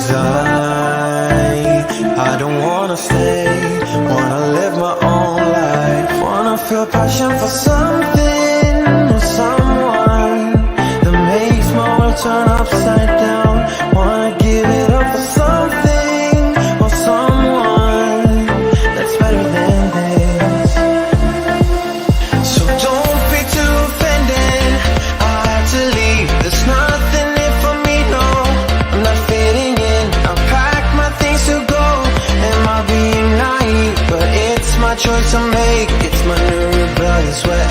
'Cause I don't wanna stay, wanna live my own life, wanna feel passion for something or someone that makes my world turn upside down, wanna give it up for something or someone that's better than this. So don't be too offended, I had to leave, there's nothing in for me, no, I'm not fitting in, I packed my things to go, am I being naive? But it's my choice to make, it's my new rebellious way.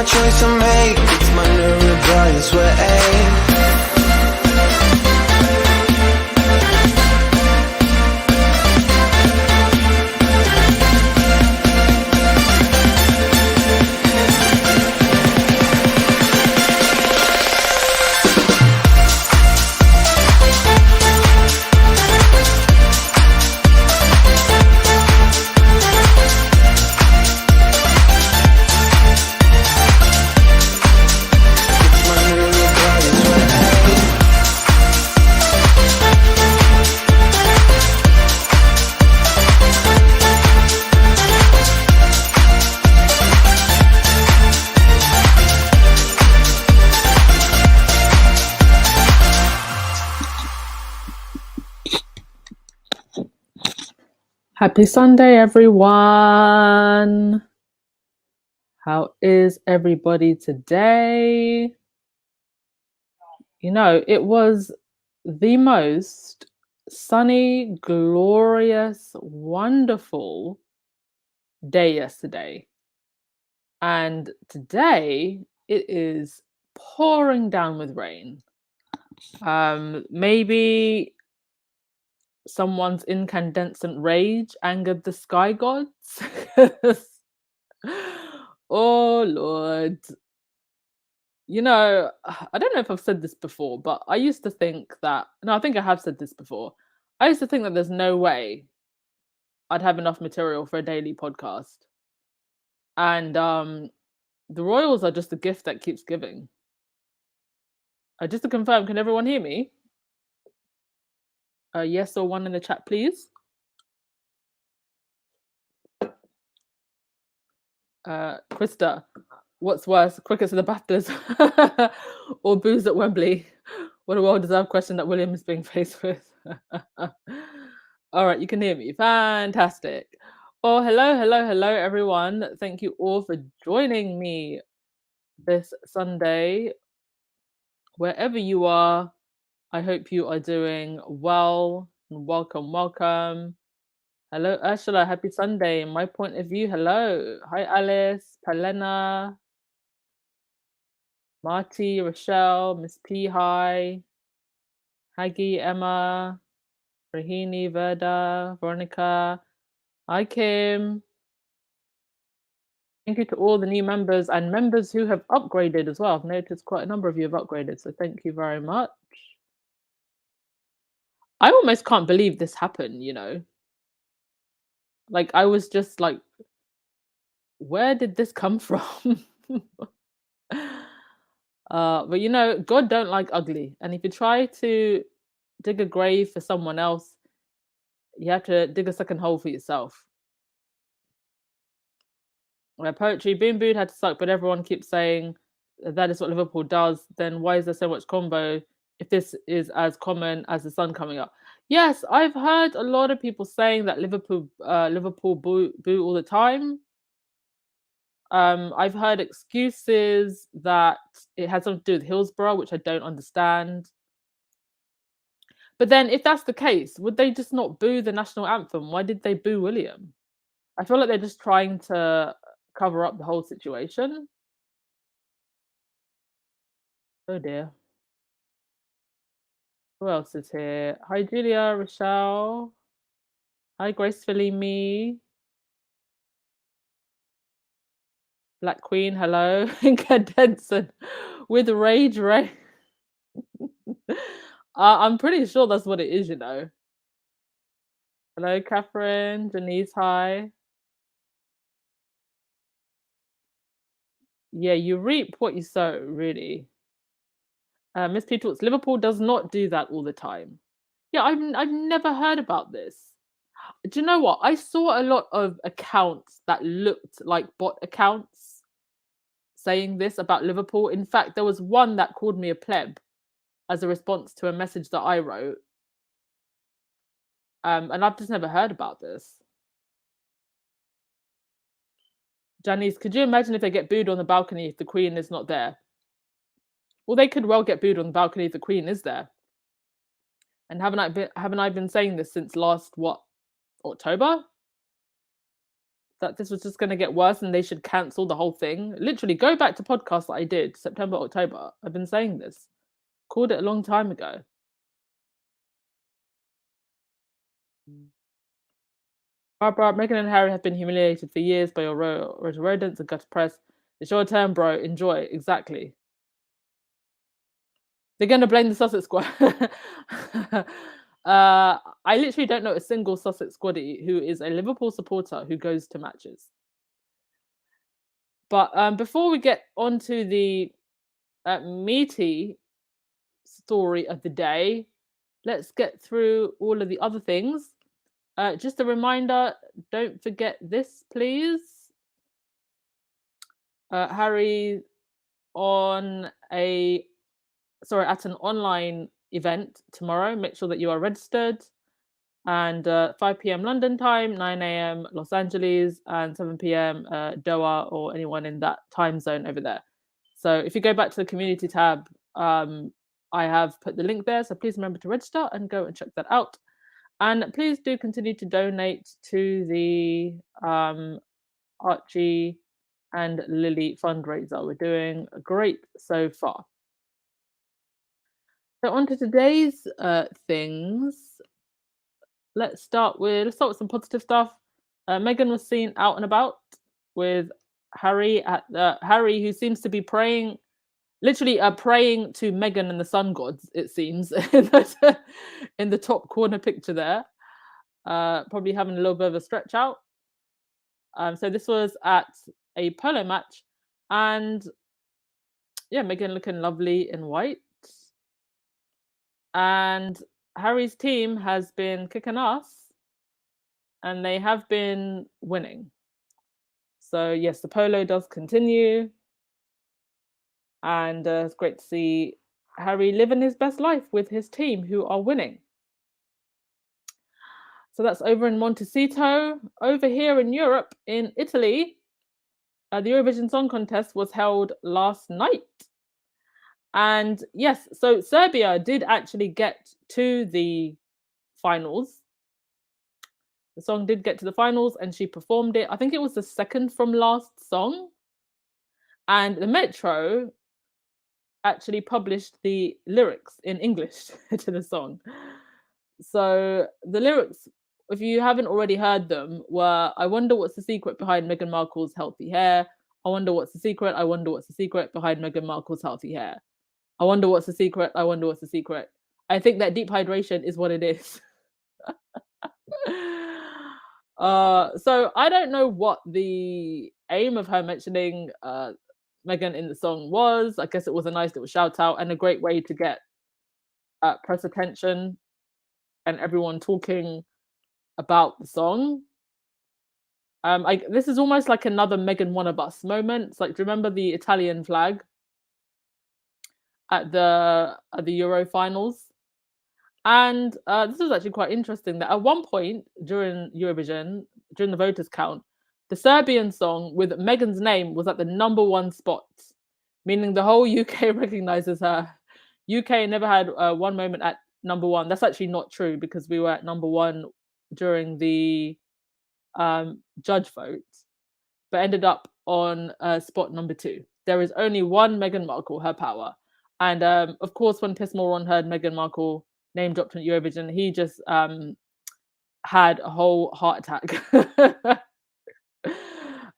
Choice to make, it's my new rebellious way. Happy Sunday, everyone. How is everybody today? You know, it was the most sunny, glorious, wonderful day yesterday. And today it is pouring down with rain. Maybe someone's incandescent rage angered the sky gods. Oh Lord. You know, I don't know if I've said this before, but I used to think that, no, I think I have said this before. I used to think that there's no way I'd have enough material for a daily podcast. And the royals are just a gift that keeps giving. Just to confirm, can everyone hear me? Yes or one in the chat, please. Krista, what's worse, crickets at the BAFTAs or booze at Wembley? What a well-deserved question that William is being faced with. All right, you can hear me. Fantastic. Oh, hello, everyone. Thank you all for joining me this Sunday. Wherever you are, I hope you are doing well. Welcome. Hello, Ursula. Happy Sunday. My point of view. Hello. Hi, Alice, Palena, Marty, Rochelle, Miss P. Hi, Haggy, Emma, Rahini, Verda, Veronica. Hi, Kim. Thank you to all the new members and members who have upgraded as well. I've noticed quite a number of you have upgraded, so thank you very much. I almost can't believe this happened, you know? Like, I was just like, where did this come from? But you know, God don't like ugly. And if you try to dig a grave for someone else, you have to dig a second hole for yourself. Poetry, being booed had to suck, but everyone keeps saying that is what Liverpool does. Then why is there so much combo if this is as common as the sun coming up? Yes, I've heard a lot of people saying that Liverpool boo all the time. I've heard excuses that it has something to do with Hillsborough, which I don't understand. But then, if that's the case, would they just not boo the national anthem? Why did they boo William? I feel like they're just trying to cover up the whole situation. Oh dear. Who else is here? Hi, Julia, Rochelle. Hi, Gracefully Me. Black Queen, hello. Inca Denson with Rage Ray. I'm pretty sure that's what it is, you know. Hello, Catherine. Janice, hi. Yeah, you reap what you sow, really. Miss P talks, Liverpool does not do that all the time. Yeah, I've never heard about this. Do you know what? I saw a lot of accounts that looked like bot accounts saying this about Liverpool. In fact, there was one that called me a pleb as a response to a message that I wrote. And I've just never heard about this. Janice, could you imagine if they get booed on the balcony if the Queen is not there? Well, they could well get booed on the balcony if the Queen is there. And haven't I been saying this since last October? That this was just going to get worse and they should cancel the whole thing. Literally, go back to podcasts that I did September, October. I've been saying this. Called it a long time ago. Barbara, Meghan and Harry have been humiliated for years by your rodents and gutter press. It's your turn, bro. Enjoy. Exactly. They're going to blame the Sussex squad. I literally don't know a single Sussex squaddy who is a Liverpool supporter who goes to matches. But before we get onto the meaty story of the day, let's get through all of the other things. Just a reminder, don't forget this, please. Harry at an online event tomorrow. Make sure that you are registered. And 5 p.m. London time, 9 a.m. Los Angeles, and 7 p.m. Doha or anyone in that time zone over there. So if you go back to the community tab, I have put the link there. So please remember to register and go and check that out. And please do continue to donate to the Archie and Lily fundraiser. We're doing great so far. So on to today's things. Let's start with some positive stuff. Meghan was seen out and about with Harry Harry, who seems to be praying, literally praying to Meghan and the sun gods. It seems in the top corner picture there, probably having a little bit of a stretch out. So this was at a polo match, and yeah, Meghan looking lovely in white, and Harry's team has been kicking ass and they have been winning. So yes, the polo does continue, and it's great to see Harry living his best life with his team who are winning. So that's over in Montecito. Over here in Europe, in Italy, the Eurovision Song Contest was held last night. And yes, so Serbia did actually get to the finals. The song did get to the finals and she performed it. I think it was the second from last song. And the Metro actually published the lyrics in English to the song. So the lyrics, if you haven't already heard them, were, I wonder what's the secret behind Meghan Markle's healthy hair. I wonder what's the secret. I wonder what's the secret behind Meghan Markle's healthy hair. I wonder what's the secret. I wonder what's the secret. I think that deep hydration is what it is. So I don't know what the aim of her mentioning Meghan in the song was. I guess it was a nice little shout out and a great way to get press attention and everyone talking about the song. This is almost like another Meghan one of us moment. It's like, do you remember the Italian flag at the Euro finals? And this was actually quite interesting that at one point during Eurovision, during the voters count, the Serbian song with Meghan's name was at the number one spot, meaning the whole UK recognizes her. UK never had one moment at number one. That's actually not true because we were at number one during the judge vote, but ended up on spot number two. There is only one Meghan Markle, her power. And of course, when Piers Morgan heard Meghan Markle name dropped in Eurovision, he just had a whole heart attack.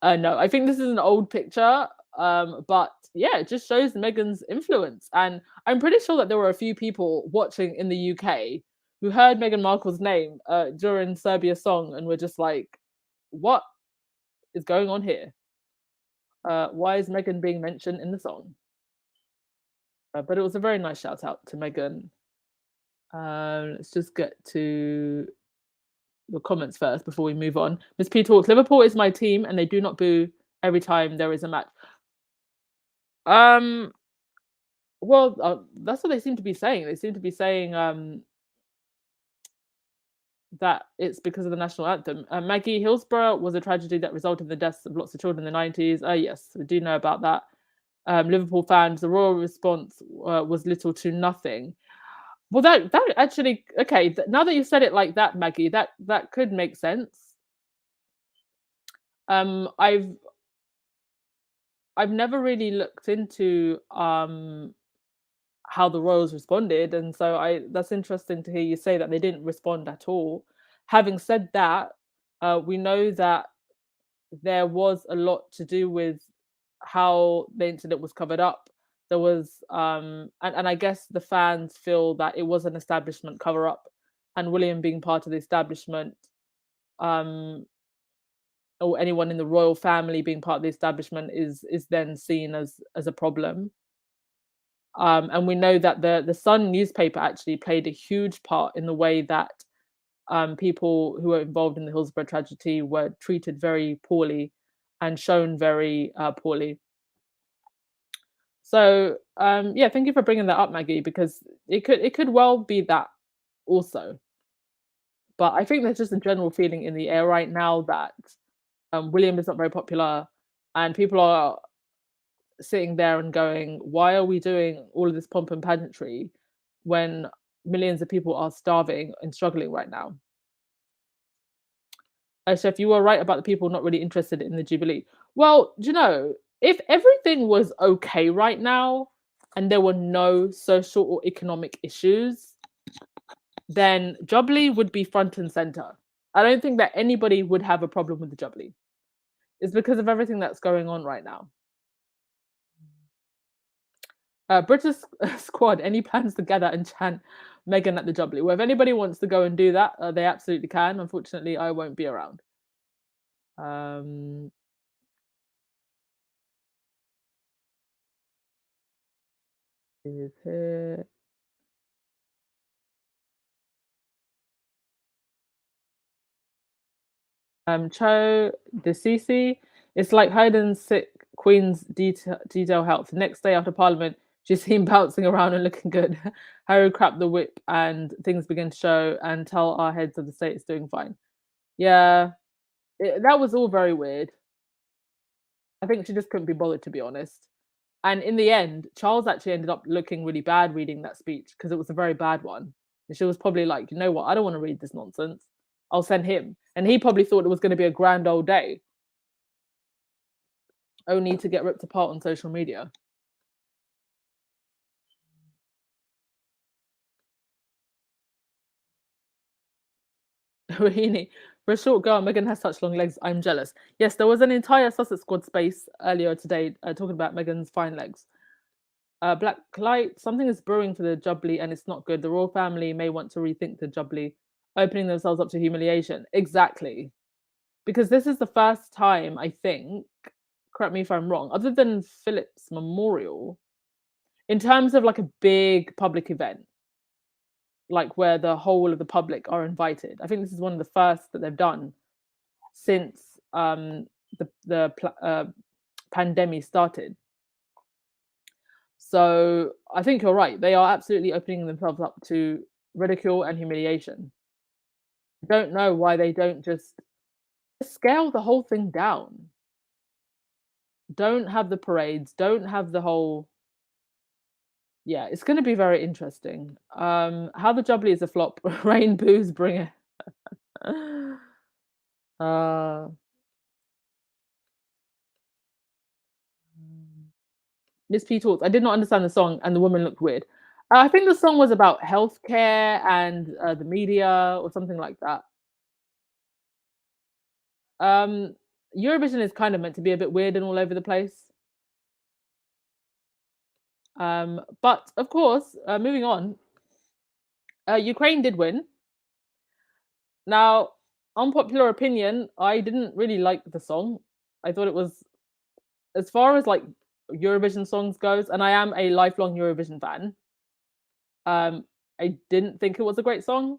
No, I think this is an old picture, but yeah, it just shows Meghan's influence. And I'm pretty sure that there were a few people watching in the UK who heard Meghan Markle's name during Serbia's song and were just like, what is going on here? Why is Meghan being mentioned in the song? But it was a very nice shout out to Meghan. Let's just get to your comments first before we move on. Miss P talks. Liverpool is my team, and they do not boo every time there is a match. Um, well, that's what they seem to be saying. They seem to be saying that it's because of the national anthem. Maggie, Hillsborough was a tragedy that resulted in the deaths of lots of children in the 90s. Yes, we do know about that. Liverpool fans, the royal response was little to nothing. Well, that actually okay. Now that you said it like that, Maggie, that could make sense. I've never really looked into how the royals responded, and so I that's interesting to hear you say that they didn't respond at all. Having said that, we know that there was a lot to do with how the incident was covered up. There was and I guess the fans feel that it was an establishment cover up, and William being part of the establishment, um or anyone in the royal family being part of the establishment is then seen as a problem. And we know that the Sun newspaper actually played a huge part in the way that people who were involved in the Hillsborough tragedy were treated very poorly and shown very poorly. So yeah, thank you for bringing that up, Maggie, because it could well be that also. But I think there's just a general feeling in the air right now that William is not very popular, and people are sitting there and going, "Why are we doing all of this pomp and pageantry when millions of people are starving and struggling right now?" So if you were right about the people not really interested in the Jubilee, well, do you know, if everything was okay right now and there were no social or economic issues, then Jubilee would be front and center. I don't think that anybody would have a problem with the Jubilee. It's because of everything that's going on right now. British squad, any plans to gather and chant Meghan at the Jubilee? Well, if anybody wants to go and do that, they absolutely can. Unfortunately, I won't be around. Um, is here. Cho Desisi. It's like hide and seek Queen's detail health. The next day after Parliament, she's seen bouncing around and looking good. Harry crapped the whip and things begin to show and tell our heads of the state is doing fine. Yeah, that was all very weird. I think she just couldn't be bothered, to be honest. And in the end, Charles actually ended up looking really bad reading that speech because it was a very bad one. And she was probably like, you know what, I don't want to read this nonsense. I'll send him. And he probably thought it was going to be a grand old day, only to get ripped apart on social media. Really, for a short girl, Meghan has such long legs. I'm jealous. Yes, there was an entire Sussex Squad space earlier today talking about Meghan's fine legs. Black Light, something is brewing for the Jubilee and it's not good. The royal family may want to rethink the Jubilee, opening themselves up to humiliation. Exactly. because this is the first time, I think, correct me if I'm wrong, other than Philip's memorial, in terms of like a big public event, like where the whole of the public are invited. I think this is one of the first that they've done since the pandemic started. So I think you're right. They are absolutely opening themselves up to ridicule and humiliation. I don't know why they don't just scale the whole thing down. Don't have the parades, don't have the whole. Yeah, it's gonna be very interesting. How the Jubilee is a flop, rain, booze, bring it. Uh, Miss P talks. I did not understand the song, and the woman looked weird. I think the song was about healthcare and the media or something like that. Um, Eurovision is kind of meant to be a bit weird and all over the place. But of course, moving on, Ukraine did win. Now, unpopular opinion, I didn't really like the song. I thought it was, as far as like Eurovision songs goes, and I am a lifelong Eurovision fan. I didn't think it was a great song.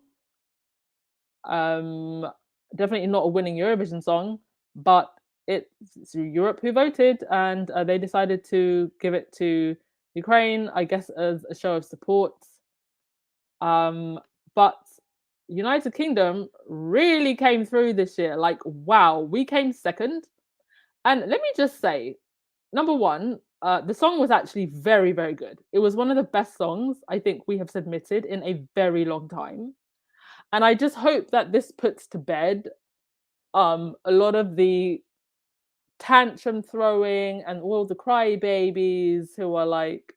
Um, Definitely not a winning Eurovision song, but it's Europe who voted, and they decided to give it to Ukraine, I guess, as a show of support. But United Kingdom really came through this year. Like, wow, we came second. And let me just say, number one, the song was actually very, very good. It was one of the best songs I think we have submitted in a very long time. And I just hope that this puts to bed a lot of the tantrum throwing and all the crybabies who are like,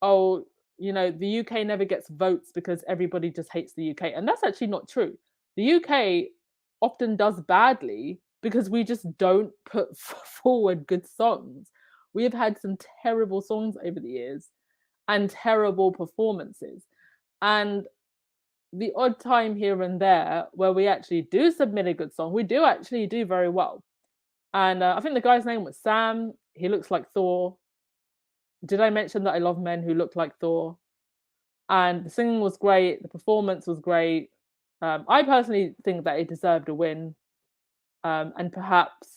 oh, the UK never gets votes because everybody just hates the UK. And that's actually not true. The UK often does badly because we just don't put forward good songs. We have had some terrible songs over the years and terrible performances. And the odd time here and there where we actually do submit a good song, we do actually do very well. And I think the guy's name was Sam. He looks like Thor. Did I mention that I love men who look like Thor? And the singing was great. The performance was great. I personally think that it deserved a win. And perhaps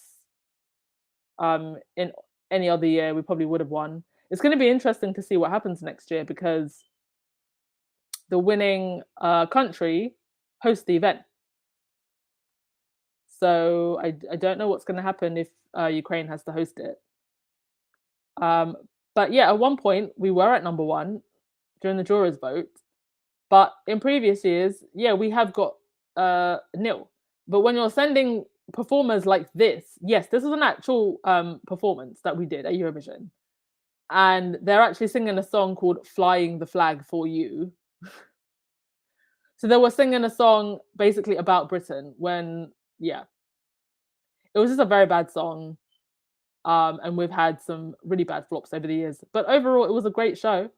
in any other year, we probably would have won. It's going to be interesting to see what happens next year because the winning country hosts the event. So I don't know what's going to happen if Ukraine has to host it. But yeah, at one point we were at number one during the jurors' vote. But in previous years, yeah, we have got nil. But when you're sending performers like this, yes, this is an actual performance that we did at Eurovision. And they're actually singing a song called Flying the Flag for You. So they were singing a song basically about Britain when, yeah, it was just a very bad song. And we've had some really bad flops over the years. But overall, it was a great show.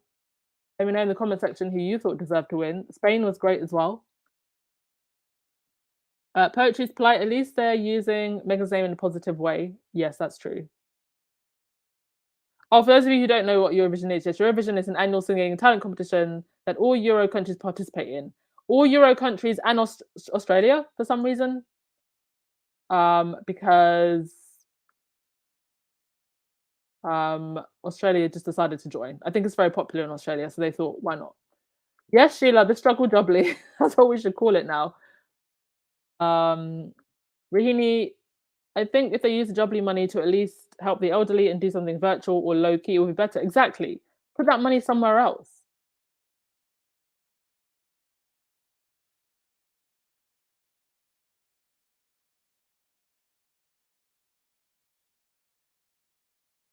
Let me know in the comment section who you thought deserved to win. Spain was great as well. Poetry's polite. At least they're using Meghan's name in a positive way. Yes, that's true. Oh, for those of you who don't know what Eurovision is, yes, Eurovision is an annual singing and talent competition that all Euro countries participate in. All Euro countries and Australia for some reason. Because Australia just decided to join. I think it's very popular in Australia, so they thought, why not? Yes, Sheila, the struggle Jubilee. That's what we should call it now. Rahini, I think if they use the Jubilee money to at least help the elderly and do something virtual or low key, it would be better. Exactly. Put that money somewhere else.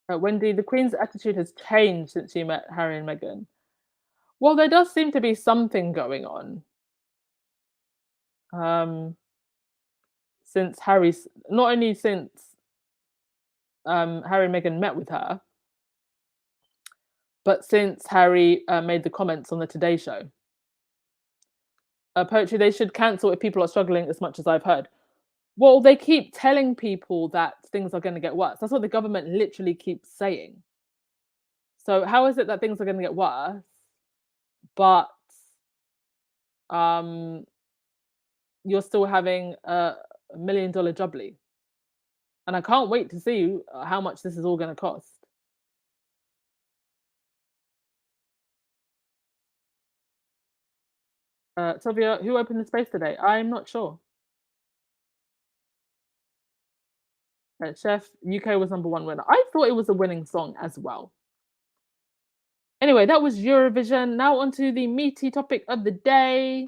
Wendy, the Queen's attitude has changed since she met Harry and Meghan. Well, there does seem to be something going on. Since Harry's not only since Harry and Meghan met with her, but since Harry made the comments on the Today Show. Poetry, they should cancel if people are struggling as much as I've heard. Well, they keep telling people that things are gonna get worse. That's what the government literally keeps saying. So how is it that things are gonna get worse, but, um, you're still having a $1 million Jubilee? And I can't wait to see, how much this is all gonna cost. Tovia, who opened the space today? I'm not sure. Chef, UK was number 1 winner. I thought it was a winning song as well. Anyway, that was Eurovision. Now onto the meaty topic of the day.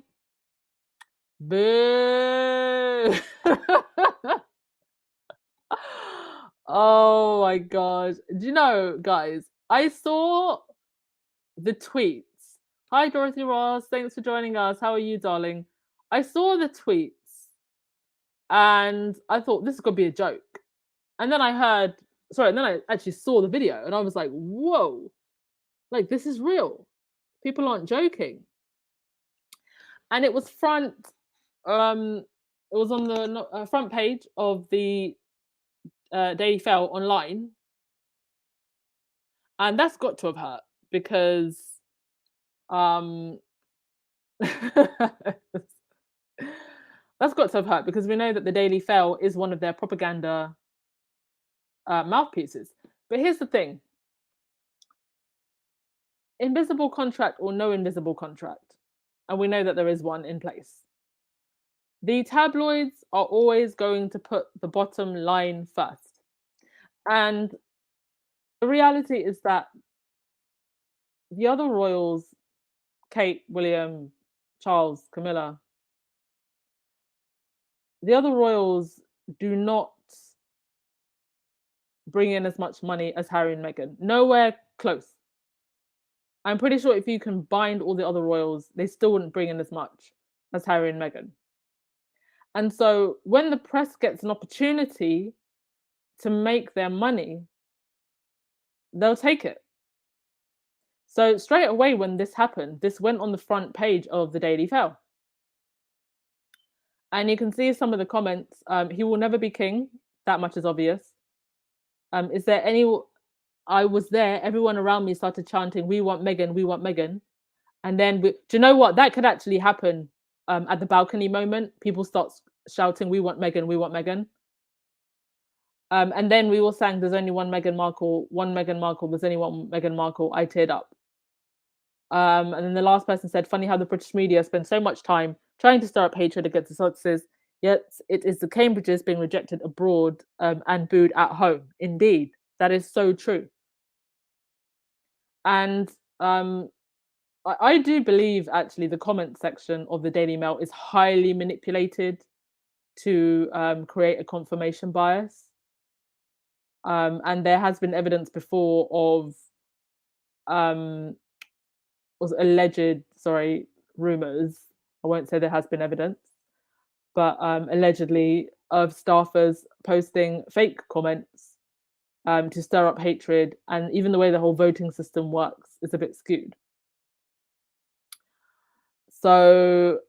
Boo! Oh my god. Do you know, guys, I saw the tweets. Hi, Dorothy Ross. Thanks for joining us. How are you, darling? I saw the tweets and I thought this is gonna be a joke. And then I heard, sorry, and then I actually saw the video and I was like, whoa, like this is real. People aren't joking. And it was um, it was on the front page of the Daily Fail online, and that's got to have hurt because um, that's got to have hurt because we know that the Daily Fail is one of their propaganda mouthpieces. But here's the thing: invisible contract or no invisible contract, and we know that there is one in place. The tabloids are always going to put the bottom line first. And the reality is that the other royals, Kate, William, Charles, Camilla, the other royals do not bring in as much money as Harry and Meghan. Nowhere close. I'm pretty sure if you combined all the other royals, they still wouldn't bring in as much as Harry and Meghan. And so when the press gets an opportunity to make their money, they'll take it. So straight away when this happened, this went on the front page of the Daily Fail. And you can see some of the comments. He will never be king. That much is obvious. Is there any? I was there. Everyone around me started chanting, "We want Meghan. We want Meghan." And then, do you know what? That could actually happen at the balcony moment. People start shouting, "We want Meghan. We want Meghan." And then we all sang, "There's only one Meghan Markle. One Meghan Markle. There's only one Meghan Markle." I teared up. And then the last person said, "Funny how the British media spend so much time trying to stir up hatred against the Sussexes, yet it is the Cambridges being rejected abroad and booed at home." Indeed, that is so true. And I do believe actually the comment section of the Daily Mail is highly manipulated to create a confirmation bias. And there has been evidence before of um, was alleged, sorry, rumors. I won't say there has been evidence, but allegedly of staffers posting fake comments to stir up hatred, and even the way the whole voting system works is a bit skewed. So,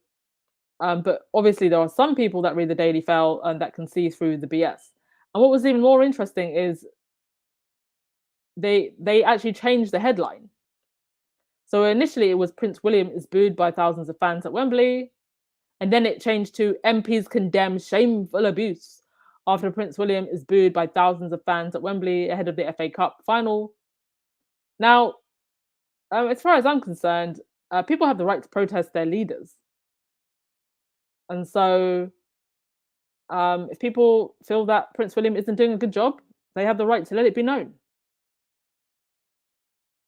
but obviously there are some people that read the Daily Fail and that can see through the BS. And what was even more interesting is they actually changed the headline. So initially it was Prince William is booed by thousands of fans at Wembley. And then it changed to MPs condemn shameful abuse after Prince William is booed by thousands of fans at Wembley ahead of the FA Cup final. Now, as far as I'm concerned, people have the right to protest their leaders. And so if people feel that Prince William isn't doing a good job, they have the right to let it be known.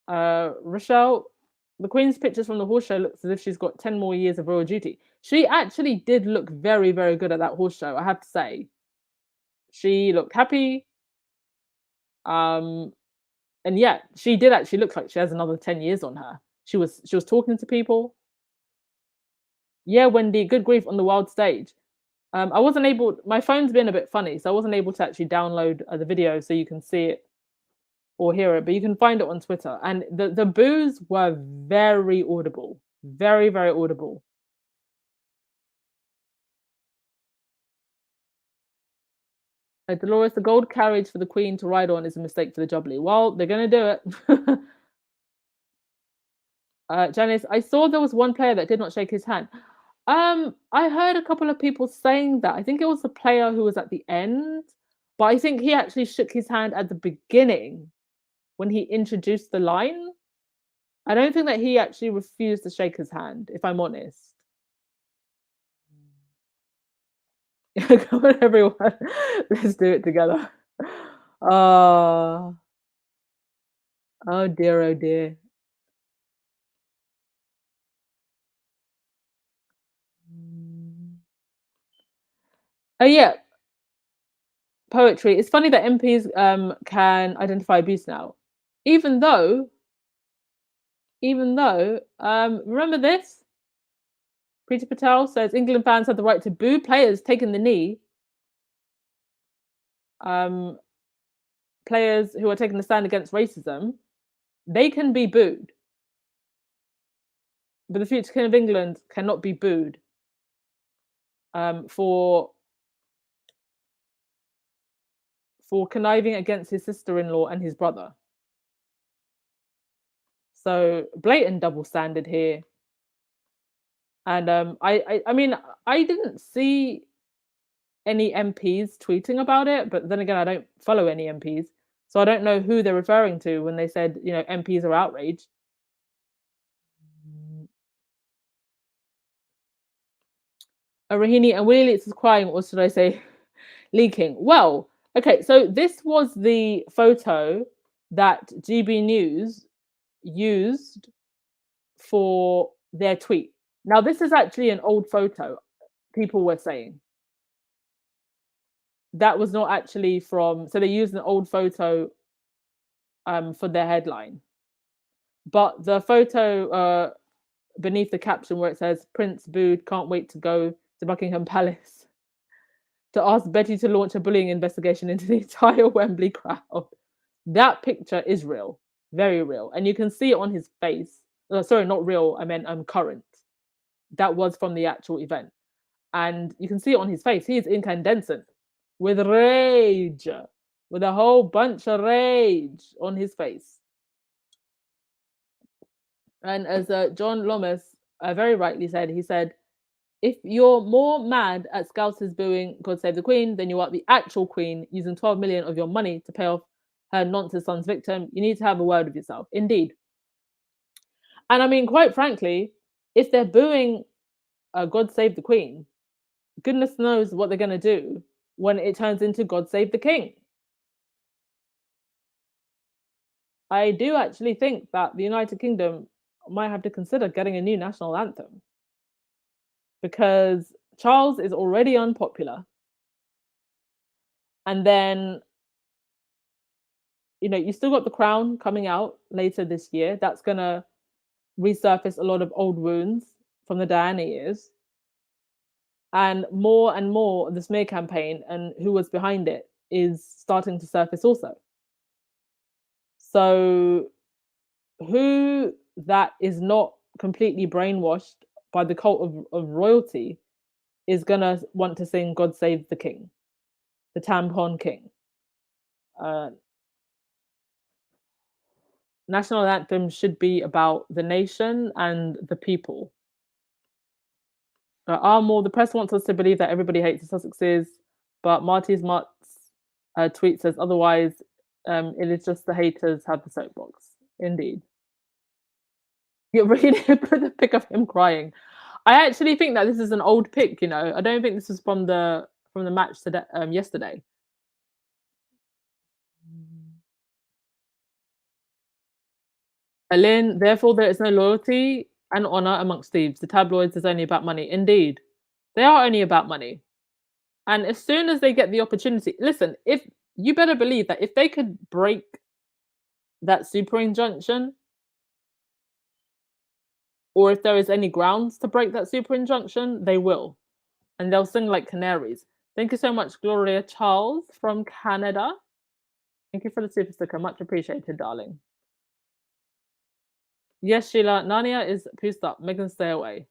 Rochelle, the Queen's pictures from the horse show looks as if she's got 10 more years of royal duty. She actually did look very, very good at that horse show, I have to say. She looked happy. And yeah, she did actually look like she has another 10 years on her. She was talking to people. Yeah, Wendy, good grief on the wild stage. I wasn't able, my phone's been a bit funny, so I wasn't able to actually download the video so you can see it or hear it, but you can find it on Twitter. And the boos were very audible, very, very audible. Dolores, the gold carriage for the Queen to ride on is a mistake for the Jubilee. Well, they're going to do it. Janice, I saw there was one player that did not shake his hand. I heard a couple of people saying that. I think it was the player who was at the end, but I think he actually shook his hand at the beginning when he introduced the line. I don't think that he actually refused to shake his hand, if I'm honest. Come on, everyone. Let's do it together. Oh, oh dear, oh dear. Oh yeah, poetry. It's funny that MPs can identify abuse now, even though, remember this? Preeti Patel says England fans have the right to boo players taking the knee. Players who are taking a stand against racism, they can be booed, but the future king of England cannot be booed for conniving against his sister-in-law and his brother. So blatant double standard here. And I mean, I didn't see any MPs tweeting about it, but then again, I don't follow any MPs, so I don't know who they're referring to when they said, MPs are outraged. Rahini and Willie Leeds is crying, or should I say, leaking? Well, okay, so this was the photo that GB News used for their tweet. Now, this is actually an old photo, people were saying. That was not actually from, so they used an old photo for their headline. But the photo beneath the caption where it says, Prince booed, can't wait to go to Buckingham Palace to ask Betty to launch a bullying investigation into the entire Wembley crowd. That picture is real, very real. And you can see it on his face. Sorry, not real, I meant current. That was from the actual event. And you can see it on his face. He is incandescent with rage, with a whole bunch of rage on his face. And as John Lomas very rightly said, he said, if you're more mad at Scousers booing God Save the Queen than you are the actual Queen using 12 million of your money to pay off her nonsense son's victim, you need to have a word with yourself. Indeed. And I mean, quite frankly, if they're booing God Save the Queen, goodness knows what they're going to do when it turns into God Save the King. I do actually think that the United Kingdom might have to consider getting a new national anthem, because Charles is already unpopular. And then, you still got The Crown coming out later this year. That's going to resurface a lot of old wounds from the Diana years. And more the smear campaign and who was behind it is starting to surface also. So who that is not completely brainwashed by the cult of royalty is going to want to sing God Save the King, the tampon king. National anthem should be about the nation and the people. Armour, the press wants us to believe that everybody hates the Sussexes, but Marty's tweet says otherwise. It is just the haters have the soapbox. Indeed. You really put the pic of him crying. I actually think that this is an old pic. I don't think this is from the match today, yesterday. Alin, therefore, there is no loyalty and honor amongst thieves. The tabloids is only about money. Indeed, they are only about money. And as soon as they get the opportunity, listen, if you better believe that if they could break that super injunction, or if there is any grounds to break that super injunction, they will. And they'll sing like canaries. Thank you so much, Gloria Charles from Canada. Thank you for the super sticker. Much appreciated, darling. Yes, Sheila, Narnia is poosed up. Meghan, stay away.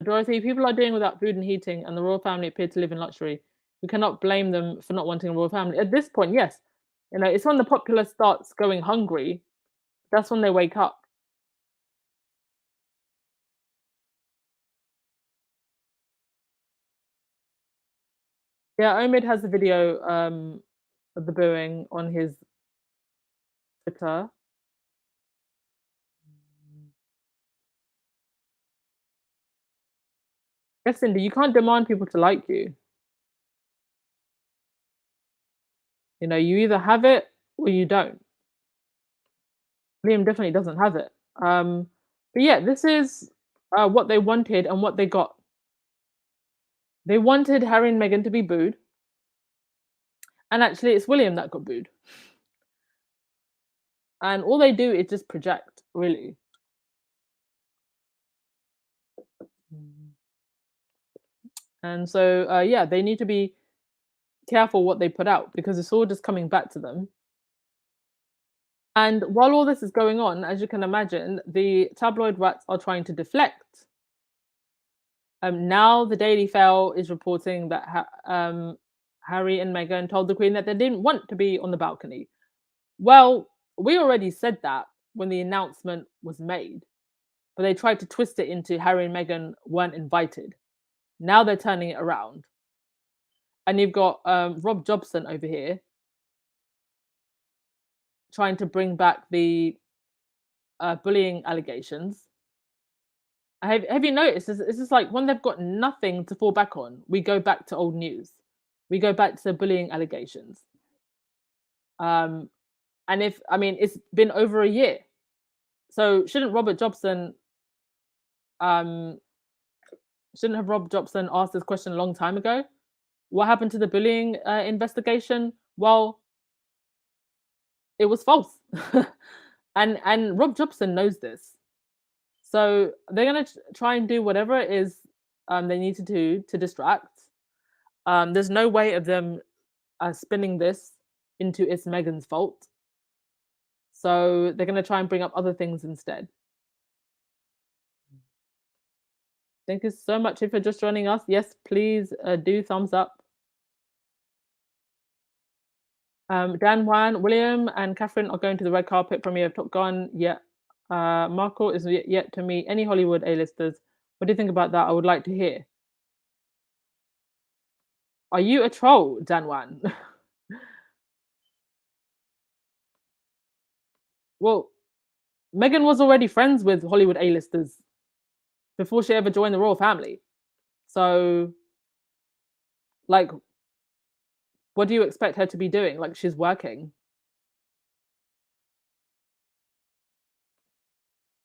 Dorothy, people are doing without food and heating, and the royal family appear to live in luxury. We cannot blame them for not wanting a royal family. At this point, yes. You know, it's when the populace starts going hungry, that's when they wake up. Yeah, Omid has a video of the booing on his Twitter. Yes, Cindy, you can't demand people to like you. You know, you either have it or you don't. Liam definitely doesn't have it. But yeah, this is what they wanted and what they got. They wanted Harry and Meghan to be booed, and actually, it's William that got booed. And all they do is just project, really. And so, yeah, they need to be careful what they put out because it's all just coming back to them. And while all this is going on, as you can imagine, the tabloid rats are trying to deflect. Now the Daily Fail is reporting that Harry and Meghan told the Queen that they didn't want to be on the balcony. Well, we already said that when the announcement was made, but they tried to twist it into Harry and Meghan weren't invited. Now they're turning it around. And you've got Rob Jobson over here trying to bring back the bullying allegations. Have you noticed? It's just like when they've got nothing to fall back on, we go back to old news. We go back to bullying allegations. And if I mean, it's been over a year, so um shouldn't have Rob Jobson asked this question a long time ago? What happened to the bullying investigation? Well, it was false, and Rob Jobson knows this. So they're gonna try and do whatever it is they need to do to distract. There's no way of them spinning this into it's Meghan's fault. So they're gonna try and bring up other things instead. Thank you so much if you're just joining us. Yes, please do thumbs up. Dan Wan, William, and Catherine are going to the red carpet premiere of Top Gun. Yeah. Markle is yet to meet any Hollywood A-listers. What do you think about that? I would like to hear. Are you a troll, Dan Wan? Well, Meghan was already friends with Hollywood A-listers before she ever joined the royal family. So, like, what do you expect her to be doing? Like, she's working.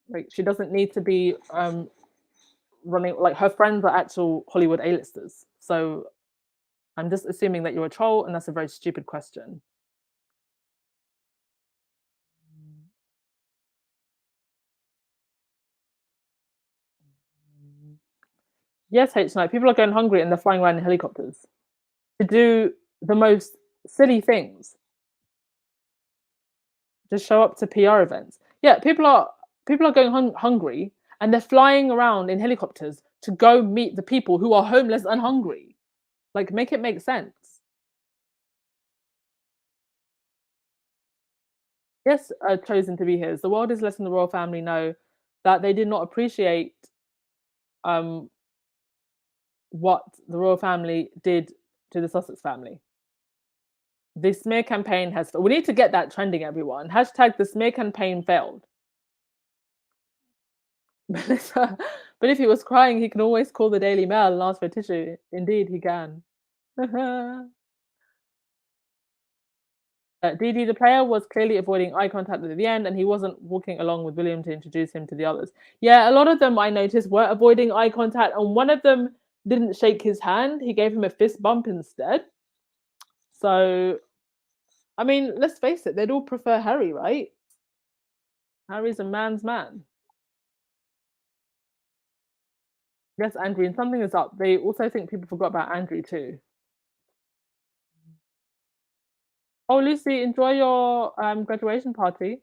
Like, she doesn't need to be running. Like, her friends are actual Hollywood A-listers. So, I'm just assuming that you're a troll, and that's a very stupid question. Yes, H Night. People are going hungry and they're flying around in helicopters to do the most silly things. Just show up to PR events. Yeah, people are going hungry and they're flying around in helicopters to go meet the people who are homeless and hungry. Like, make it make sense. Yes, chosen to be his. The world is letting the royal family know that they did not appreciate um, what the royal family did to the Sussex family. The smear campaign has. We need to get that trending, everyone. Hashtag the smear campaign failed. Melissa, but if he was crying, he can always call the Daily Mail and ask for a tissue. Indeed, he can. Dee the player was clearly avoiding eye contact at the end, and he wasn't walking along with William to introduce him to the others. Yeah, a lot of them I noticed were avoiding eye contact, and one of them didn't shake his hand. He gave him a fist bump instead. So, I mean, let's face it, they'd all prefer Harry, right? Harry's a man's man. Yes, Andrew, and something is up. They also think people forgot about Andrew too. Oh, Lucy, enjoy your graduation party.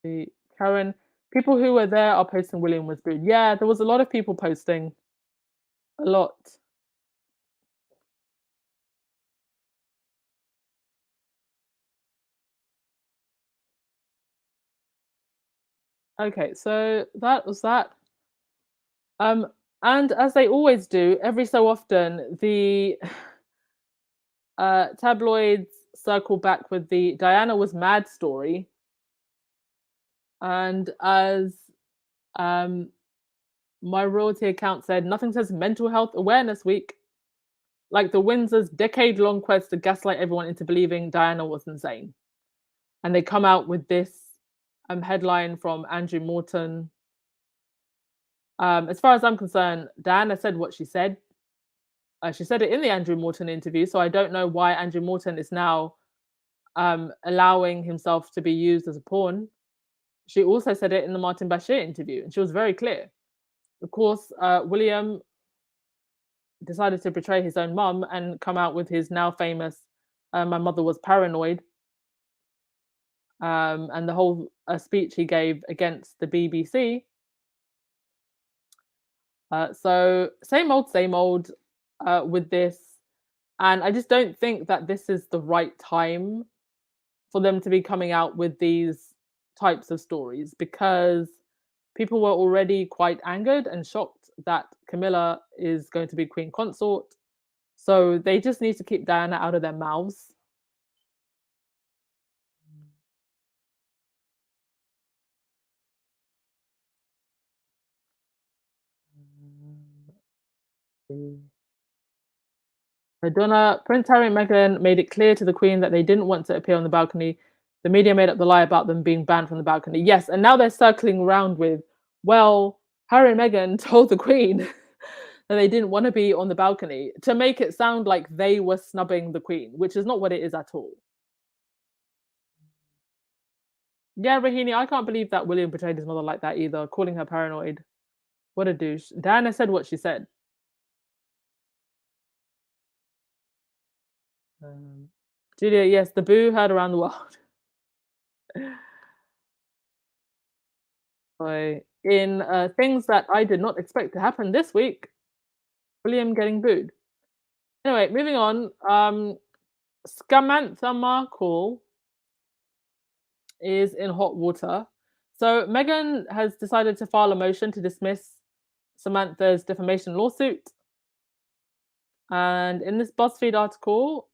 see. Karen, people who were there are posting William was booed. Yeah, there was a lot of people posting. A lot. Okay, so that was that. Um, and as they always do, every so often, the tabloids circle back with the Diana was mad story. And as um, my royalty account said, nothing says mental health awareness week like the Windsor's decade-long quest to gaslight everyone into believing Diana was insane. And they come out with this headline from Andrew Morton. As far as I'm concerned, Diana said what she said. She said it in the Andrew Morton interview, so I don't know why Andrew Morton is now allowing himself to be used as a pawn. She also said it in the Martin Bashir interview, and she was very clear. Of course, William decided to betray his own mum and come out with his now famous "My mother was paranoid," and the whole speech he gave against the BBC. So same old with this, and I just don't think that this is the right time for them to be coming out with these types of stories because people were already quite angered and shocked that Camilla is going to be queen consort. So they just need to keep Diana out of their mouths. Madonna, Prince Harry and Meghan made it clear to the Queen that they didn't want to appear on the balcony. The media made up the lie about them being banned from the balcony. Yes, and now they're circling around with, well, Harry and Meghan told the Queen that they didn't want to be on the balcony to make it sound like they were snubbing the Queen, which is not what it is at all. Yeah, Rahini, I can't believe that William betrayed his mother like that either, calling her paranoid. What a douche. Diana said what she said. Um, Julia, yes, the boo heard around the world. In things that I did not expect to happen this week, William getting booed. Anyway, moving on. Samantha Markle is in hot water. So Meghan has decided to file a motion to dismiss Samantha's defamation lawsuit. And in this BuzzFeed article,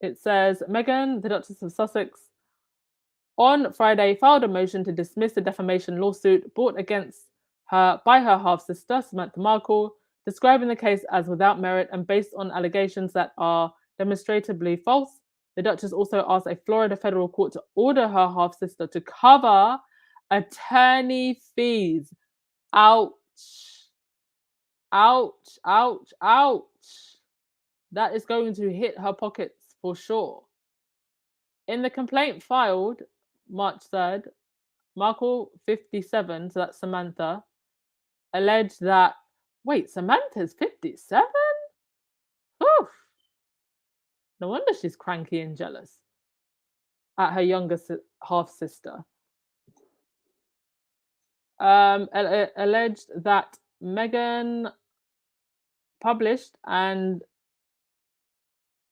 it says Meghan, the Duchess of Sussex, on Friday filed a motion to dismiss the defamation lawsuit brought against her by her half-sister, Samantha Markle, describing the case as without merit and based on allegations that are demonstrably false. The Duchess also asked a Florida federal court to order her half-sister to cover attorney fees. Ouch. Ouch, ouch, ouch. That is going to hit her pockets for sure. In the complaint filed March 3rd, Markle 57, so that's Samantha, alleged that, wait, Samantha's 57? Oof. No wonder she's cranky and jealous at her younger half sister. Alleged that Meghan published and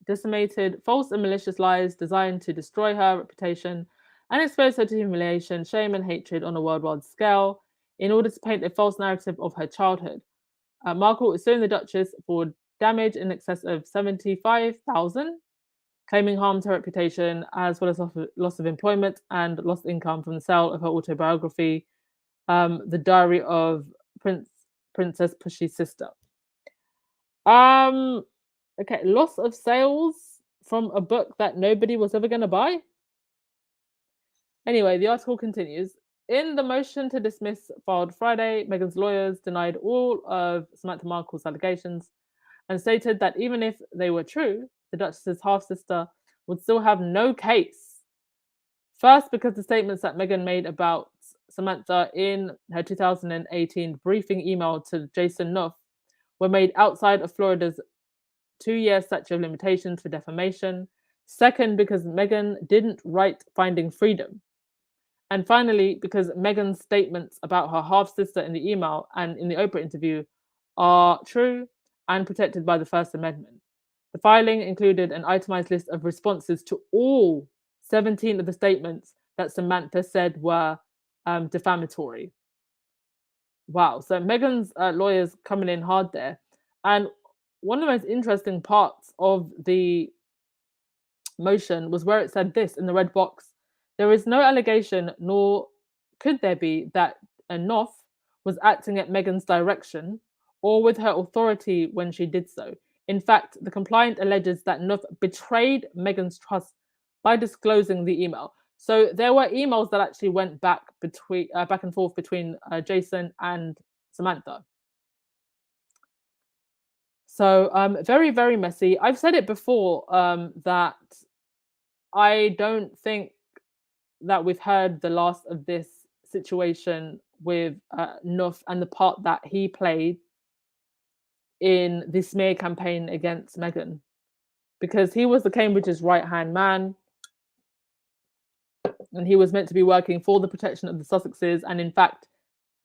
disseminated false and malicious lies designed to destroy her reputation and expose her to humiliation, shame, and hatred on a worldwide scale in order to paint a false narrative of her childhood. Markle is suing the Duchess for damage in excess of $75,000, claiming harm to her reputation as well as loss of employment and lost income from the sale of her autobiography, The Diary of Princess Pushy's Sister. Okay, loss of sales from a book that nobody was ever going to buy. Anyway, the article continues. In the motion to dismiss filed Friday, Meghan's lawyers denied all of Samantha Markle's allegations and stated that even if they were true, the Duchess's half-sister would still have no case. First, because the statements that Meghan made about Samantha in her 2018 briefing email to Jason Nuff were made outside of Florida's 2-year statute of limitations for defamation. Second, because Meghan didn't write Finding Freedom. And finally, because Meghan's statements about her half sister in the email and in the Oprah interview are true and protected by the First Amendment. The filing included an itemized list of responses to all 17 of the statements that Samantha said were defamatory. Wow. So Meghan's lawyers coming in hard there. And one of the most interesting parts of the motion was where it said this in the red box: there is no allegation, nor could there be, that Enoff was acting at Meghan's direction or with her authority when she did so. In fact, the complaint alleges that Enoff betrayed Meghan's trust by disclosing the email. So there were emails that actually went back and forth between Jason and Samantha. So very, very messy. I've said it before that I don't think that we've heard the last of this situation with Nuff and the part that he played in the smear campaign against Meghan, because he was the Cambridge's right-hand man, and he was meant to be working for the protection of the Sussexes, and in fact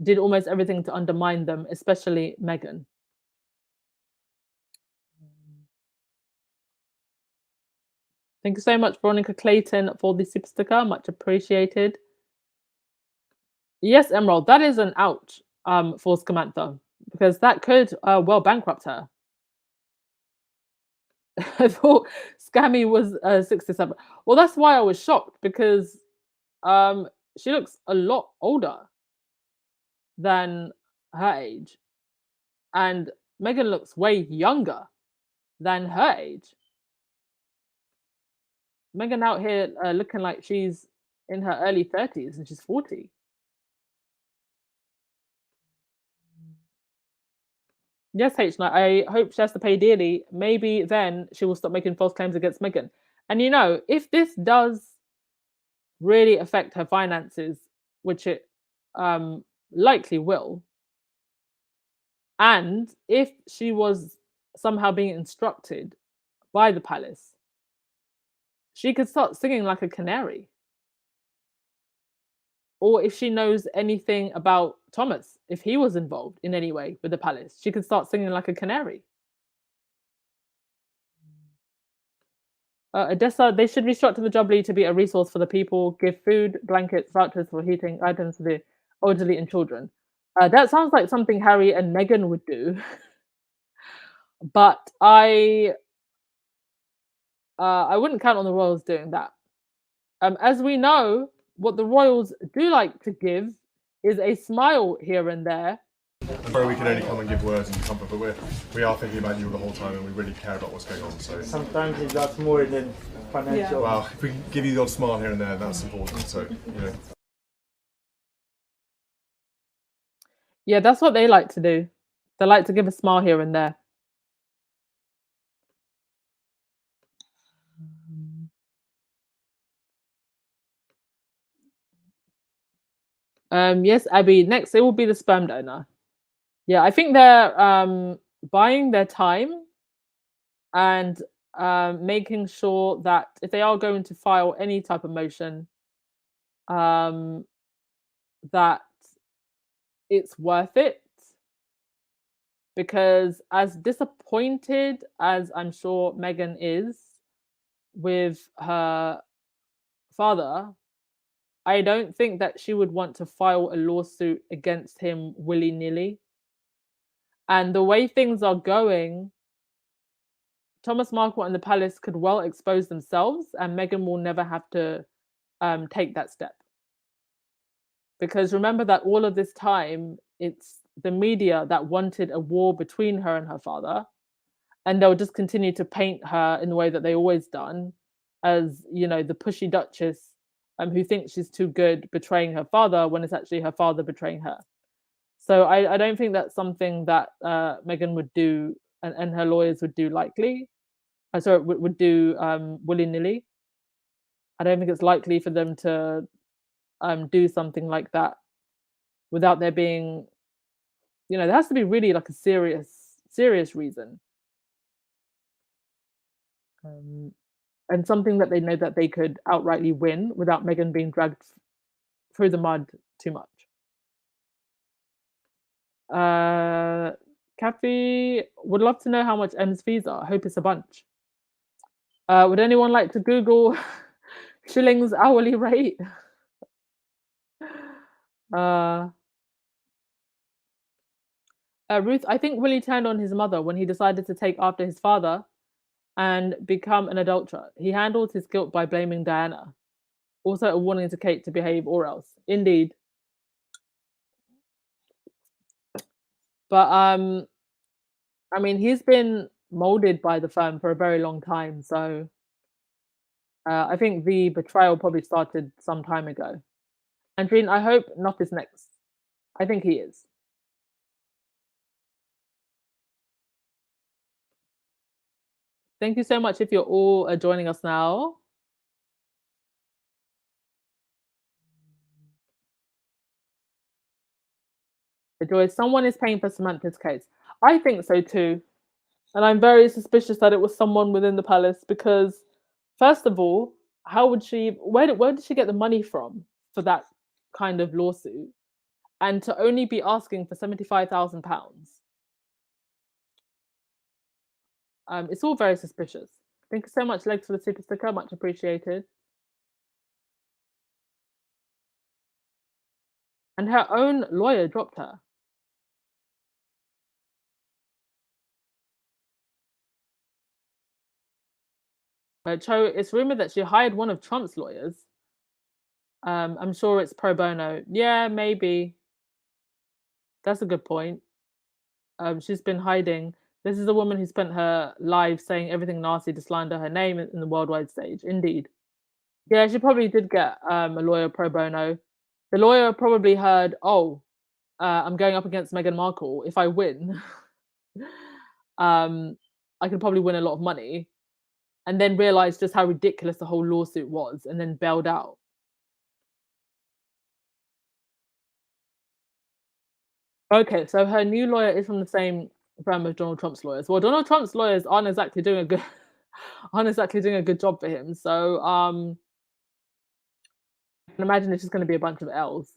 did almost everything to undermine them, especially Meghan. Thank you so much, Veronica Clayton, for the super sticker. Much appreciated. Yes, Emerald, that is an ouch for Samantha, because that could well bankrupt her. I thought Scammy was 67. Well, that's why I was shocked, because she looks a lot older than her age, and Meghan looks way younger than her age. Meghan out here looking like she's in her early 30s and she's 40. Yes, H-Night, I hope she has to pay dearly. Maybe then she will stop making false claims against Meghan. And you know, if this does really affect her finances, which it likely will, and if she was somehow being instructed by the palace, she could start singing like a canary. Or if she knows anything about Thomas, if he was involved in any way with the palace, she could start singing like a canary. Odessa, they should restructure the Jubilee to be a resource for the people, give food, blankets, vouchers for heating, items for the elderly and children. That sounds like something Harry and Meghan would do. But I wouldn't count on the royals doing that. As we know, what the royals do like to give is a smile here and there. Bro, we can only come and give words and comfort, but we are thinking about you the whole time, and we really care about what's going on. So sometimes it's lots more than financial. Well, if we can give you the odd smile here and there, that's important. So you know. Yeah, that's what they like to do. They like to give a smile here and there. Yes, Abby. Next, it will be the sperm donor. Yeah, I think they're buying their time and making sure that if they are going to file any type of motion, that it's worth it. Because as disappointed as I'm sure Meghan is with her father, I don't think that she would want to file a lawsuit against him willy-nilly. And the way things are going, Thomas Markle and the palace could well expose themselves, and Meghan will never have to take that step. Because remember that all of this time, it's the media that wanted a war between her and her father, and they'll just continue to paint her in the way that they always done, as, you know, the pushy duchess who thinks she's too good, betraying her father when it's actually her father betraying her. So I don't think that's something that Meghan would do, and her lawyers would do likely. Sorry, would do willy-nilly. I don't think it's likely for them to do something like that without there being, you know, there has to be really like a serious reason. And something that they know that they could outrightly win without Meghan being dragged through the mud too much. Kathy would love to know how much M's fees are. I hope it's a bunch. Would anyone like to Google shillings hourly rate? Ruth, I think Willie turned on his mother when he decided to take after his father and become an adulterer. He handled his guilt by blaming Diana. Also a warning to Kate to behave or else. Indeed. But I mean, he's been molded by the firm for a very long time, so I think the betrayal probably started some time ago. Andreen, I hope Knopf is next. I think he is. Thank you so much if you're all joining us now. Joy, someone is paying for Samantha's case. I think so too. And I'm very suspicious that it was someone within the palace because, first of all, how would she, where did she get the money from for that kind of lawsuit? And to only be asking for £75,000. It's all very suspicious. Thank you so much, Legs, for the super sticker. Much appreciated. And her own lawyer dropped her. Cho, it's rumored that she hired one of Trump's lawyers. I'm sure it's pro bono. Yeah, maybe. That's a good point. She's been hiding. This is a woman who spent her life saying everything nasty to slander her name in the worldwide stage. Indeed. Yeah, she probably did get a lawyer pro bono. The lawyer probably heard, oh, I'm going up against Meghan Markle. If I win, I could probably win a lot of money. And then realized just how ridiculous the whole lawsuit was and then bailed out. Okay, so her new lawyer is from the same firm as Donald Trump's lawyers. Well, Donald Trump's lawyers aren't exactly doing a good job for him. So I can imagine it's just going to be a bunch of L's.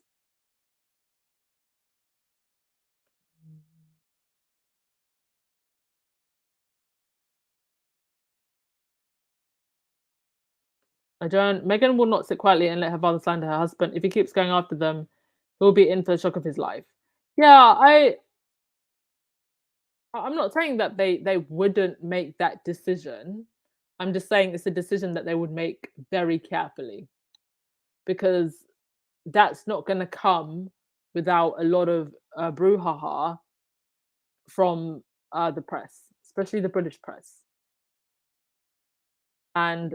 Meghan will not sit quietly and let her father slander her husband. If he keeps going after them, he'll be in for the shock of his life. Yeah, I'm not saying that they wouldn't make that decision. I'm just saying it's a decision that they would make very carefully because that's not going to come without a lot of brouhaha from the press, especially the British press. And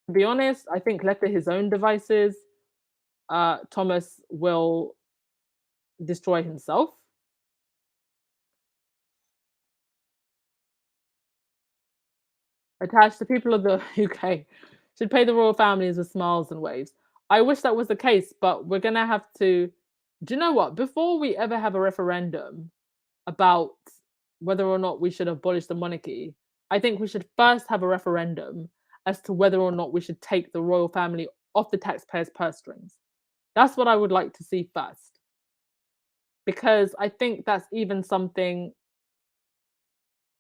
to be honest, I think left to his own devices, Thomas will destroy himself. Attached, the people of the UK should pay the royal families with smiles and waves. I wish that was the case, but we're going to have to... Do you know what? Before we ever have a referendum about whether or not we should abolish the monarchy, I think we should first have a referendum as to whether or not we should take the royal family off the taxpayers' purse strings. That's what I would like to see first. Because I think that's even something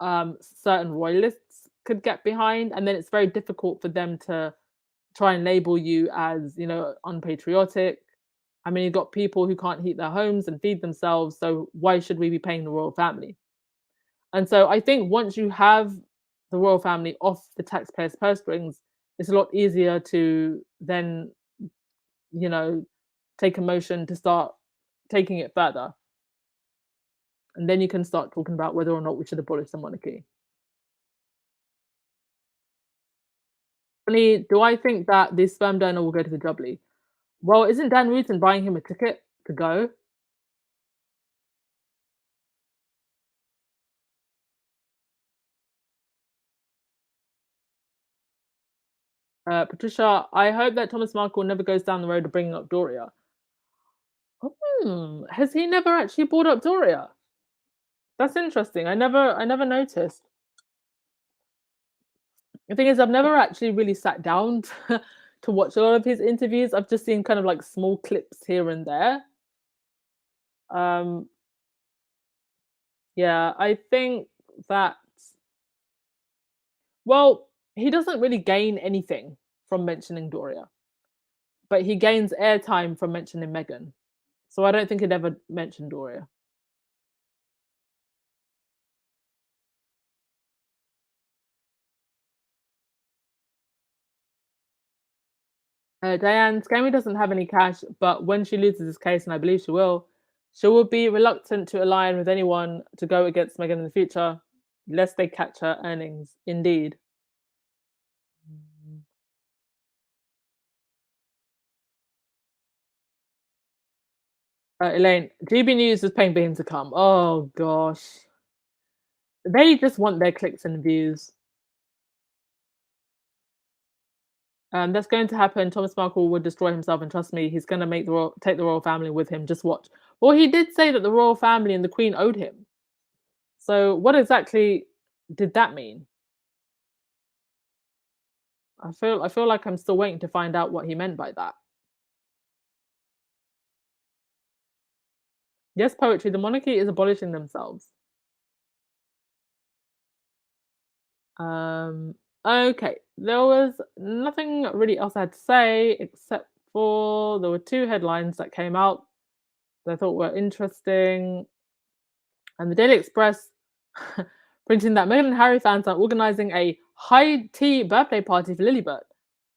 certain royalists could get behind, and then it's very difficult for them to try and label you as, you know, unpatriotic. I mean, you've got people who can't heat their homes and feed themselves, so why should we be paying the royal family? And so I think once you have the royal family off the taxpayers' purse strings, it's a lot easier to then, you know, take a motion to start taking it further. And then you can start talking about whether or not we should abolish the monarchy. Do I think that this sperm donor will go to the Jubilee? Well, isn't Dan Rutan buying him a ticket to go? Patricia, I hope that Thomas Markle never goes down the road of bringing up Doria. Has he never actually brought up Doria? That's interesting. I never noticed. The thing is, I've never actually really sat down to to watch a lot of his interviews. I've just seen kind of like small clips here and there. Yeah, I think that, well, he doesn't really gain anything from mentioning Doria, but he gains airtime from mentioning Meghan. So I don't think he'd ever mention Doria. Diane, Scammy doesn't have any cash, but when she loses this case, and I believe she will be reluctant to align with anyone to go against Meghan in the future, lest they catch her earnings. Indeed. Elaine, GB News is paying for him to come. Oh gosh. They just want their clicks and views. That's going to happen. Thomas Markle would destroy himself, and trust me, he's going to take the royal family with him. Just watch. Well, he did say that the royal family and the Queen owed him. So, what exactly did that mean? I feel like I'm still waiting to find out what he meant by that. Yes, poetry. The monarchy is abolishing themselves. Okay, there was nothing really else I had to say except for there were two headlines that came out that I thought were interesting. And the Daily Express printing that Meghan and Harry fans are organising a high tea birthday party for Lilibet.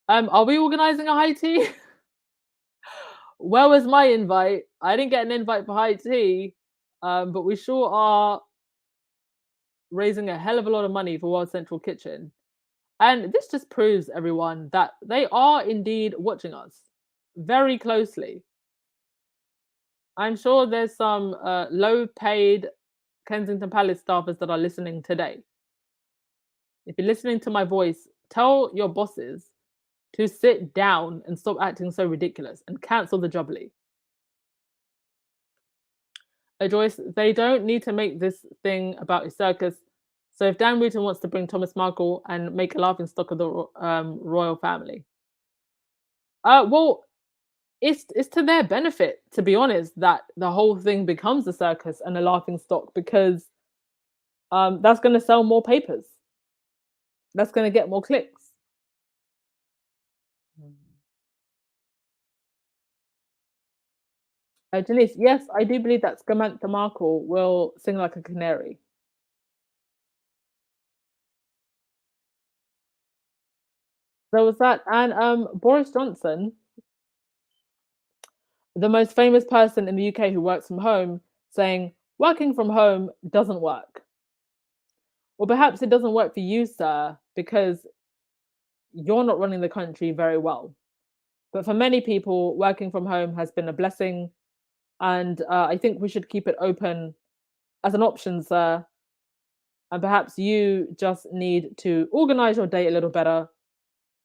Are we organising a high tea? Where was my invite? I didn't get an invite for high tea, but we sure are raising a hell of a lot of money for World Central Kitchen. And this just proves, everyone, that they are indeed watching us very closely. I'm sure there's some low-paid Kensington Palace staffers that are listening today. If you're listening to my voice, tell your bosses to sit down and stop acting so ridiculous and cancel the Jubilee. Joyce, they don't need to make this thing about a circus. So if Dan Wooten wants to bring Thomas Markle and make a laughing stock of the royal family, well, it's to their benefit, to be honest, that the whole thing becomes a circus and a laughing stock, because that's going to sell more papers. That's going to get more clicks. Janice, yes, I do believe that Samantha Markle will sing like a canary. There was that, and Boris Johnson, the most famous person in the UK who works from home, saying working from home doesn't work. Well, perhaps it doesn't work for you, sir, because you're not running the country very well. But for many people, working from home has been a blessing, and I think we should keep it open as an option, sir. And perhaps you just need to organize your day a little better,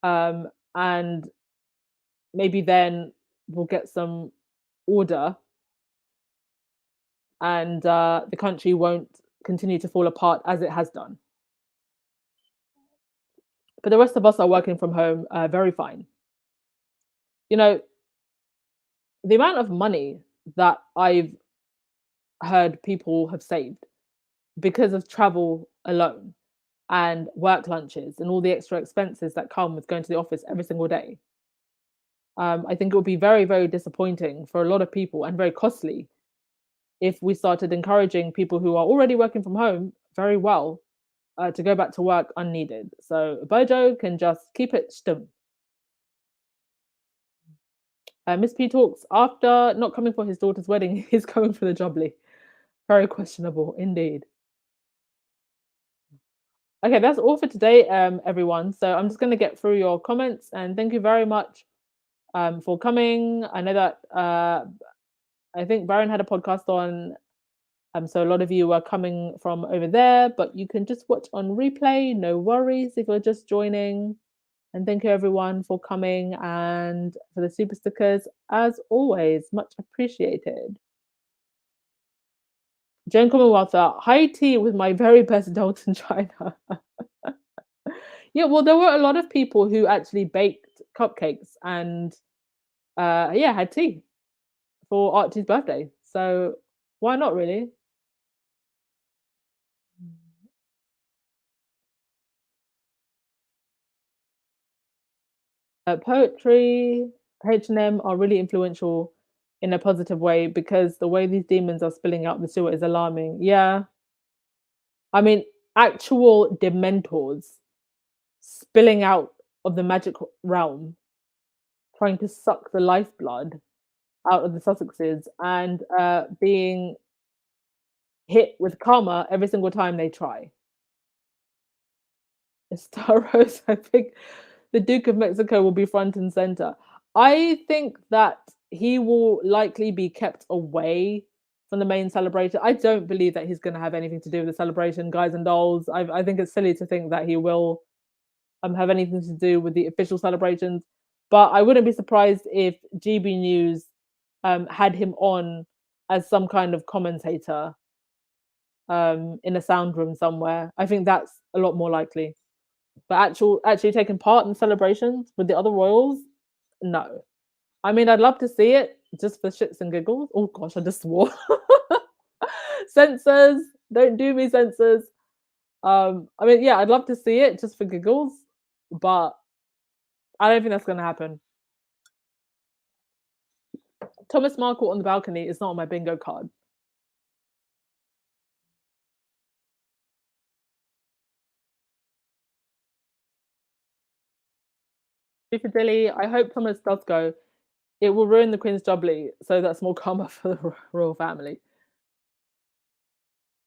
and maybe then we'll get some order, and the country won't continue to fall apart as it has done. But the rest of us are working from home very fine. You know, the amount of money that I've heard people have saved because of travel alone and work lunches and all the extra expenses that come with going to the office every single day. I think it would be very, very disappointing for a lot of people and very costly if we started encouraging people who are already working from home very well to go back to work unneeded. So Bojo can just keep it stum. Miss P talks, after not coming for his daughter's wedding, he's coming for the Jubilee. Very questionable indeed. Okay, that's all for today, everyone. So I'm just going to get through your comments, and thank you very much for coming. I know that I think Baron had a podcast on, so a lot of you are coming from over there, but you can just watch on replay. No worries if you're just joining. And thank you everyone for coming and for the super stickers, as always, much appreciated. Joan Commonwealth, high tea with my very best Dalton China. Yeah, well, there were a lot of people who actually baked cupcakes and yeah, had tea for Archie's birthday. So why not, really? Poetry, H&M are really influential in a positive way because the way these demons are spilling out the sewer is alarming. Yeah, I mean, actual dementors spilling out of the magic realm, trying to suck the lifeblood out of the Sussexes and being hit with karma every single time they try. Staros, I think the Duke of Mexico will be front and center. I think that he will likely be kept away from the main celebration. I don't believe that he's going to have anything to do with the celebration, guys and dolls. I think it's silly to think that he will have anything to do with the official celebrations. But I wouldn't be surprised if GB News had him on as some kind of commentator in a sound room somewhere. I think that's a lot more likely. But actually taking part in celebrations with the other royals, no. I mean, I'd love to see it just for shits and giggles. Oh gosh, I just swore. Censors, don't do me, censors. I mean, yeah, I'd love to see it just for giggles, but I don't think that's going to happen. Thomas Markle on the balcony is not on my bingo card. Dilly, I hope Thomas does go. It will ruin the Queen's Jubilee, so that's more karma for the royal family.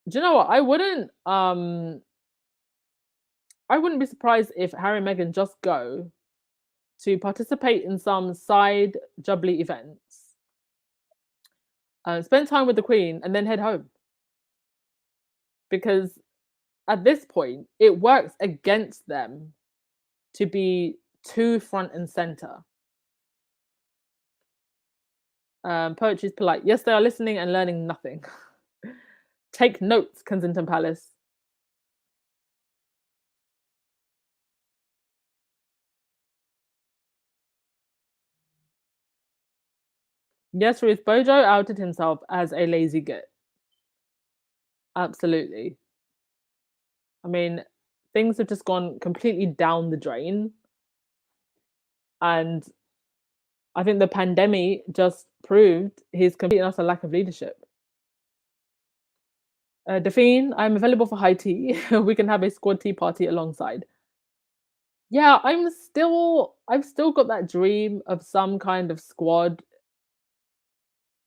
Do you know what? I wouldn't be surprised if Harry and Meghan just go to participate in some side Jubilee events, spend time with the Queen, and then head home. Because at this point, it works against them to be too front and center. Poetry's polite. Yes, they are listening and learning nothing. Take notes, Kensington Palace. Yes, Ruth, Bojo outed himself as a lazy git. Absolutely. I mean, things have just gone completely down the drain. And I think the pandemic just proved his complete and utter lack of leadership. Define, I'm available for high tea. We can have a squad tea party alongside. Yeah, I've still got that dream of some kind of squad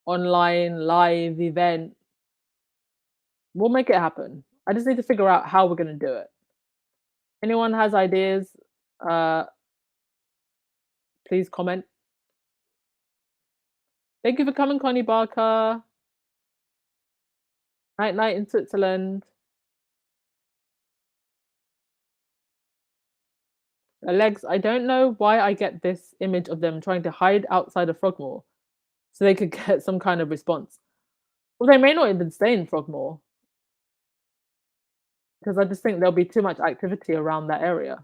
online live event. We'll make it happen. I just need to figure out how we're going to do it. Anyone has ideas? Please comment. Thank you for coming, Connie Barker. Night night in Switzerland. Legs, I don't know why I get this image of them trying to hide outside of Frogmore so they could get some kind of response. Well, they may not even stay in Frogmore because I just think there'll be too much activity around that area.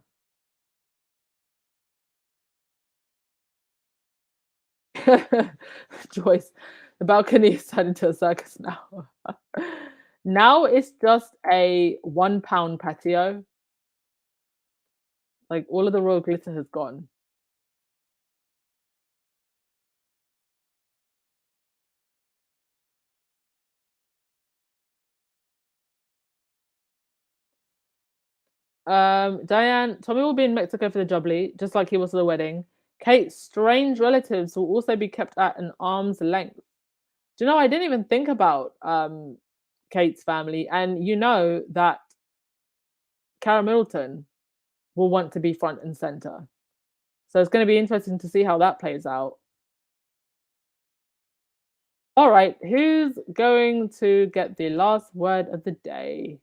Joyce, the balcony is turned into a circus now. Now it's just a £1 patio. Like all of the royal glitter has gone. Diane, Tommy will be in Mexico for the Jubilee, just like he was for the wedding. Kate's strange relatives will also be kept at an arm's length. Do you know, I didn't even think about Kate's family, and you know that Cara Middleton will want to be front and center. So it's going to be interesting to see how that plays out. All right, who's going to get the last word of the day?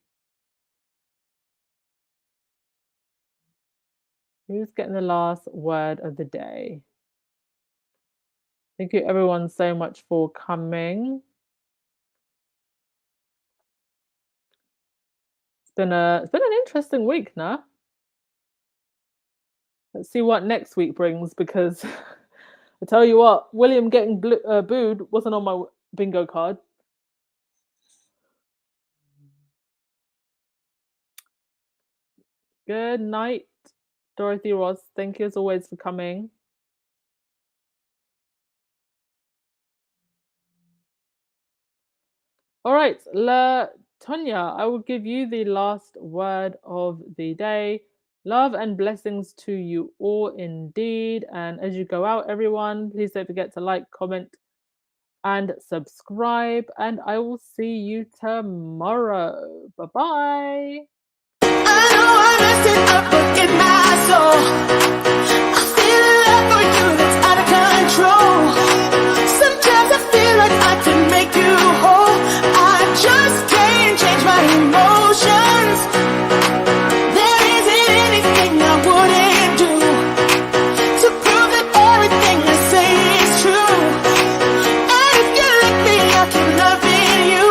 Who's getting the last word of the day? Thank you everyone so much for coming. It's been an interesting week, no? Let's see what next week brings, because I tell you what, William getting booed wasn't on my bingo card. Good night, Dorothy Ross. Thank you as always for coming. All right, Tonya, I will give you the last word of the day. Love and blessings to you all indeed. And as you go out, everyone, please don't forget to like, comment, and subscribe. And I will see you tomorrow. Bye-bye. I know I messed it up, but in my soul, I feel a love for you that's out of control. Sometimes I feel like I can make you whole. I just can't change my emotions. There isn't anything I wouldn't do to prove that everything I say is true. And if you let me, I can love you.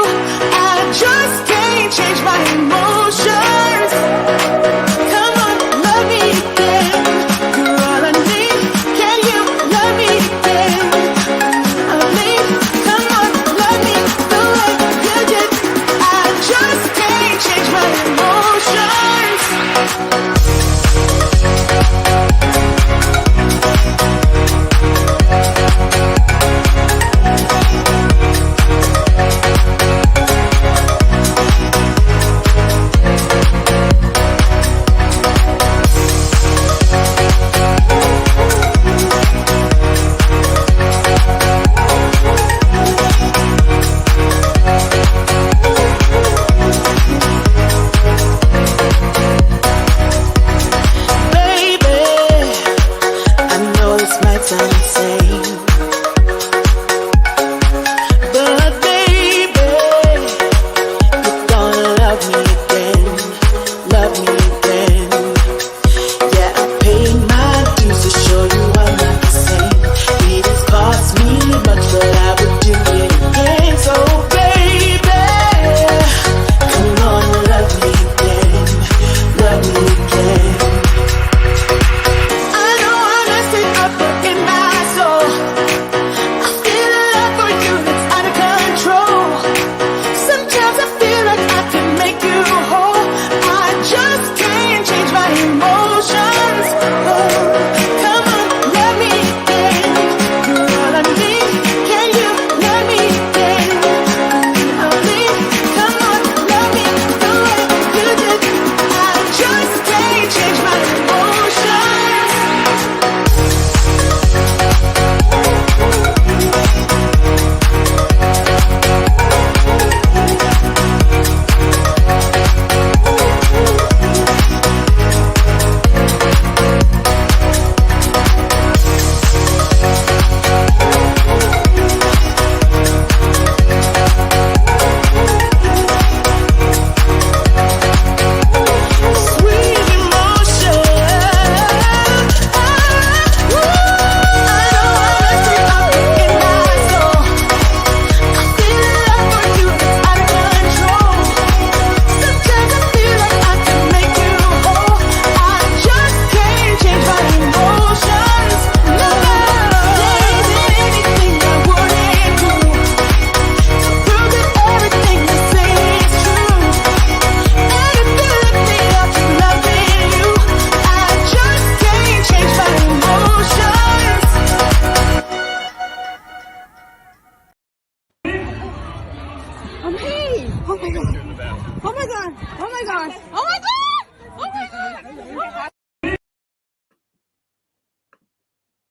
I just can't change my emotions. Come on, love me again. You're all I need. Can you love me again? I need. Come on, love me the way you did. I just can't change my emotions. Oh my god! Oh my god! Oh my god! Oh my god! Oh my god!